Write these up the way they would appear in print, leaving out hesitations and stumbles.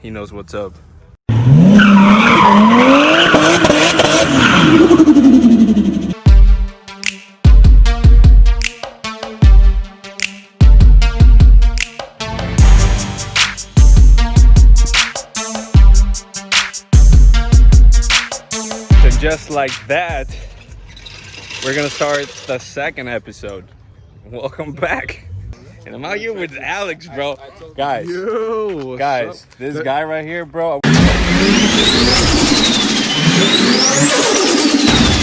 He knows what's up. And just like that, we're gonna start the second episode. Welcome back. And I'm out here with Alex, bro. Guys, this guy right here, bro.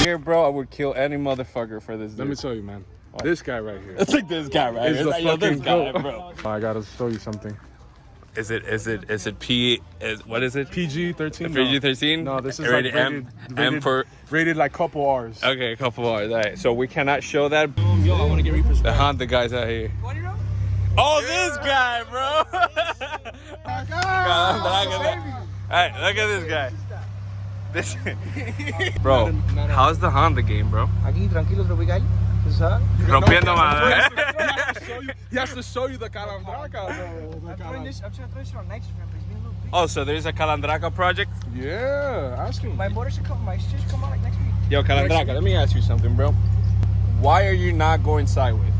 I would kill any motherfucker for this dude. Let me tell you, man. What? This guy right here. It's like this guy right here. It's like, fucking this guy, bro. I gotta show you something. Is it what is it? PG-13? PG-13? No, this is rated like M for rated like couple R's. Okay, a couple R's. All right. So we cannot show that. Yo, I want to get reperspective. The Honda guys out here. Oh, this guy, bro. Alright, look at this guy. Bro, how's the Honda game, bro? Aquí, tranquilo, tropical. Rompiendo madre. He has to show you the calandraca. I'm trying to throw this on night shift, man, but it's being a little big. Oh, so there's a Calandraca project? Yeah, ask him. My motor should come out like next week. Yo, Calandraca, let me ask you something, bro. Why are you not going sideways?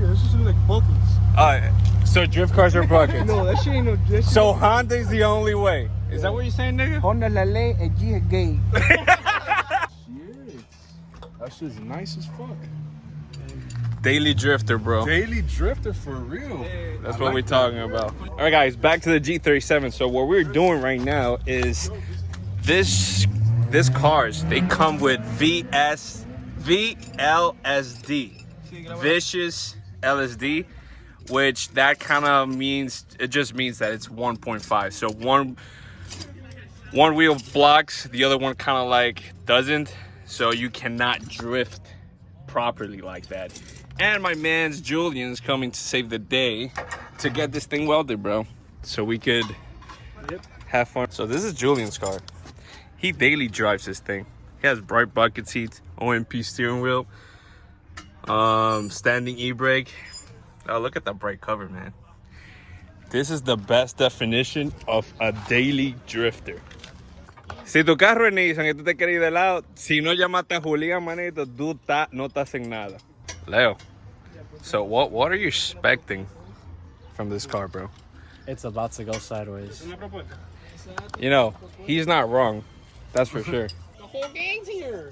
This is like buckets. So drift cars are buckets. No, that shit ain't no drift. So Honda's the only way. Is that what you're saying, nigga? Honda la ley and G is gay. Shit. That shit's nice as fuck. Daily drifter, bro. Daily drifter for real. That's what we're talking about. All right, guys, back to the G37. So what we're doing right now is this cars, they come with VLSD. Vicious LSD, which that kind of means, it just means that it's 1.5. So one wheel blocks, the other one kind of like doesn't. So you cannot drift properly like that. And my man's Julian's coming to save the day to get this thing welded, bro, so we could have fun. So this is Julian's car. He daily drives this thing. He has bright bucket seats, OMP steering wheel, standing e-brake. Oh, look at that bright cover, man. This is the best definition of a daily drifter. Si tu carro es Nissan y tú te quieres ir de lado, si no llamaste a Julian, manito, tú no estás en nada. Leo, so what are you expecting from this car, bro? It's about to go sideways. You know, he's not wrong. That's for sure. The whole gang's here.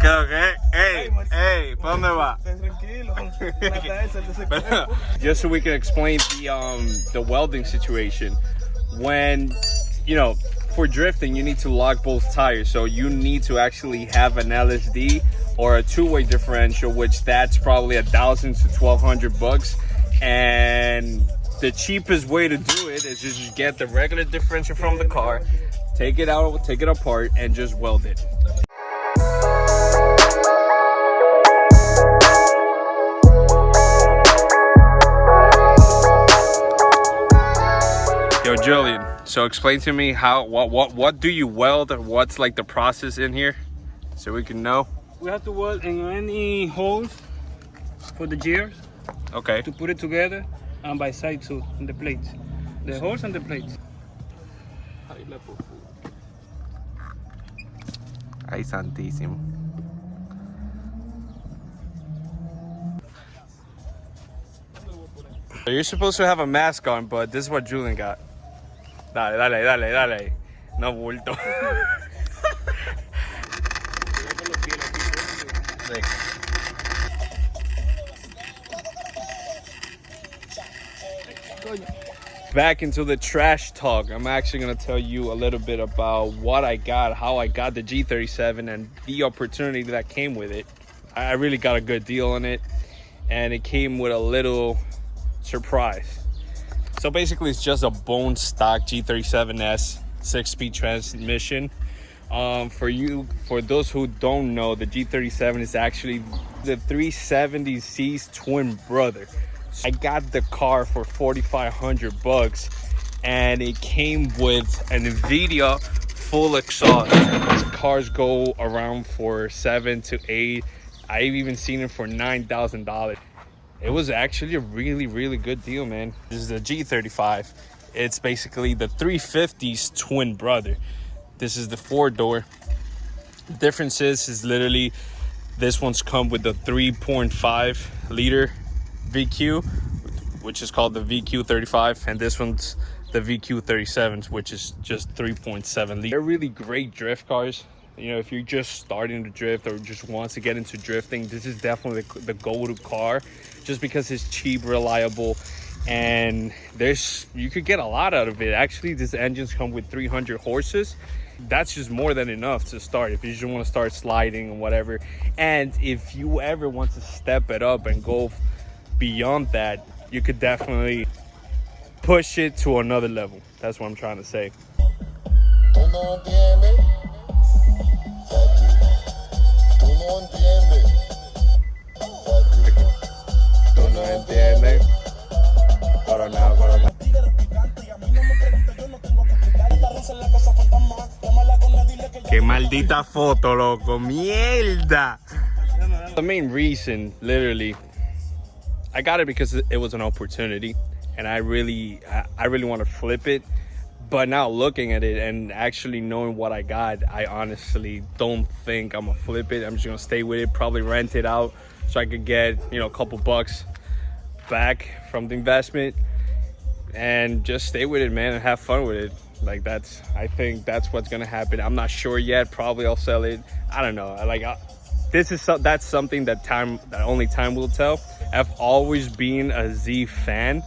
Okay. Hey, ¿pa dónde va? Just so we can explain the welding situation. When, you know, for drifting, you need to lock both tires. So you need to actually have an LSD or a two-way differential, which that's probably $1,000 to $1,200. And the cheapest way to do it is just get the regular differential from the car, take it out, take it apart, and just weld it. Yo, Julian, so explain to me what do you weld, or what's like the process in here, so we can know. We have to weld in any holes for the gears. Okay. To put it together, and by side too, in the plates. The holes and the plates. Ay, santísimo. So you're supposed to have a mask on, but this is what Julian got. Dale. No bulto. Back into the trash talk. I'm actually gonna tell you a little bit about what I got, how I got the G37, and the opportunity that came with it. I really got a good deal on it, and it came with a little surprise. So basically, it's just a bone stock G37s 6-speed transmission. For those who don't know, the G37 is actually the 370C's twin brother. I got the car for $4,500 and it came with an NVIDIA full exhaust. These cars go around for 7 to 8. I've even seen it for $9,000. It was actually a really good deal, man. This is a G35. It's basically the 350's twin brother. This is the 4-door. The difference is literally this one's come with the 3.5 liter VQ, which is called the VQ35, and this one's the VQ37s, which is just 3.7 liter. They're really great drift cars. You know, if you're just starting to drift or just wants to get into drifting, this is definitely the go-to car, just because it's cheap, reliable, and you could get a lot out of it. Actually, these engines come with 300 horses. That's just more than enough to start if you just want to start sliding and whatever. And if you ever want to step it up and go beyond that, you could definitely push it to another level. That's what I'm trying to say. Qué maldita foto, loco. Mierda. The main reason, literally, I got it because it was an opportunity, and I really want to flip it. But now looking at it and actually knowing what I got, I honestly don't think I'm gonna flip it. I'm just gonna stay with it, probably rent it out so I could get, you know, a couple bucks back from the investment, and just stay with it, man, and have fun with it. Like, I think that's what's gonna happen. I'm not sure yet. Probably I'll sell it. I don't know. That's something that only time will tell. I've always been a Z fan,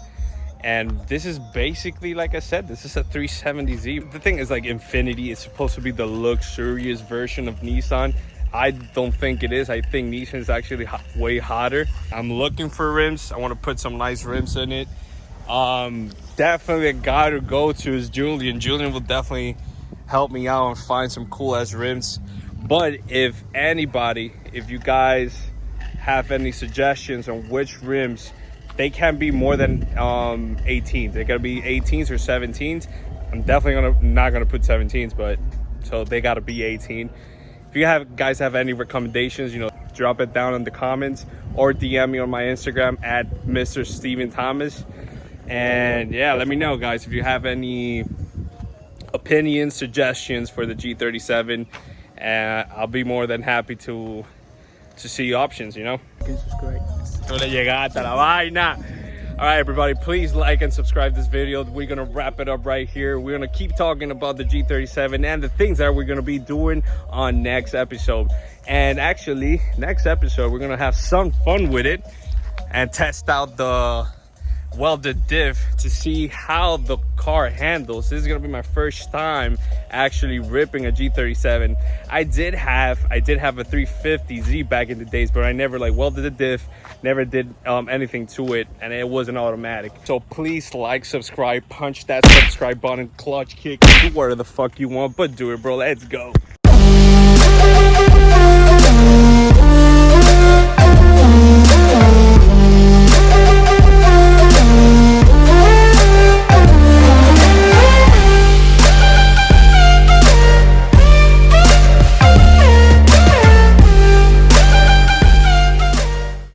and this is basically, like I said, this is a 370Z. The thing is, like, Infiniti is supposed to be the luxurious version of Nissan. I don't think it is. I think Nissan is actually way hotter. I'm looking for rims. I want to put some nice rims in it. Definitely a guy to go to is Julian. Julian will definitely help me out and find some cool ass rims. But if you guys have any suggestions on which rims, they can be more than 18. They're gonna be 18s or 17s. I'm definitely not gonna put 17s, but so they gotta be 18. If you guys have any recommendations, you know, drop it down in the comments or DM me on my Instagram at Mr.Thomas. And yeah, let me know, guys, if you have any opinions, suggestions for the G37. I'll be more than happy to see options, you know. This is great. All right, everybody, please like and subscribe this video. We're gonna wrap it up right here. We're gonna keep talking about the G37 and the things that we're gonna be doing on next episode. And actually, next episode, we're gonna have some fun with it and test out the welded diff to see how the car handles. This is gonna be my first time actually ripping a G37. I did have a 350Z back in the days, but I never like welded the diff, never did anything to it, and it wasn't automatic. So please like, subscribe, punch that subscribe button, clutch kick, do whatever the fuck you want, but do it, bro. Let's go.